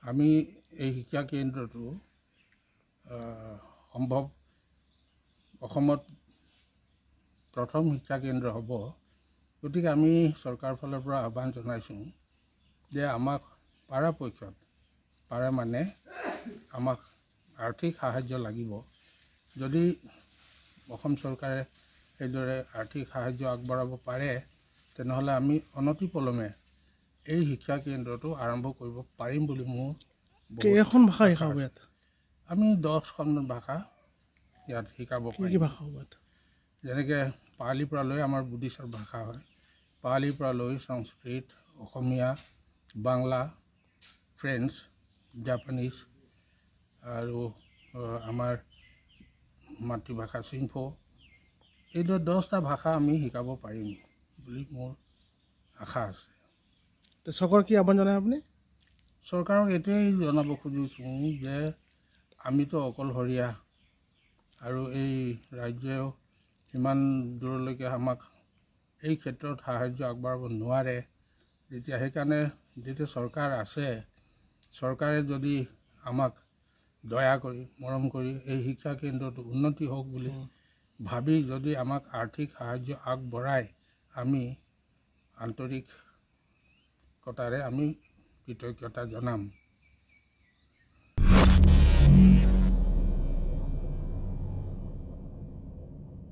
আমি এই শিক্ষা কেন্দ্ৰটো সম্ভৱ অসমত প্ৰথম শিক্ষা কেন্দ্ৰ হ'ব। গতিকে আমি চৰকাৰৰ ফালৰ পৰা আহ্বান জনাইছোঁ যে আমাক পৰাপক্ষত পাৰে মানে আমাক আৰ্থিক সাহায্য লাগিব। যদি অসম চৰকাৰে এইদৰে আৰ্থিক সাহায্য আগবঢ়াব পাৰে তেনেহ'লে আমি অনতিপলমে এই শিক্ষা কেন্দ্ৰটো আৰম্ভ কৰিব পাৰিম বুলি মোৰ কেইখন ভাষা শিকাব ইয়াত? আমি 10খন ভাষা ইয়াত শিকাব পাৰিম। কি ভাষা হ'ব? যেনেকৈ পালিৰ পৰা লৈ আমাৰ বুডিছৰ ভাষা হয়, পালিৰ পৰা লৈ সংস্কৃত, অসমীয়া, বাংলা, ফ্ৰেঞ্চ, জাপানীজ আৰু আমাৰ মাতৃভাষা চিংফো, এইদৰে 10টা ভাষা আমি শিকাব পাৰিম বুলি মোৰ আশা আছে। চৰকাৰক কি আহ্বান জনায় আপুনি? চৰকাৰক এইটোৱেই জনাব খুজিছোঁ যে আমিতো অকলশৰীয়া আৰু এই ৰাজ্যও ইমান দূৰলৈকে আমাক এই ক্ষেত্ৰত সাহায্য আগবঢ়াব নোৱাৰে। সেইকাৰণে যেতিয়া চৰকাৰ আছে, চৰকাৰে যদি আমাক দয়া কৰি মৰম কৰি এই শিক্ষা কেন্দ্ৰটো উন্নতি হওক বুলি ভাবি যদি আমাক আৰ্থিক সাহায্য আগবঢ়ায়, আমি আন্তৰিকতাৰে আমি কৃতজ্ঞতা জনাম।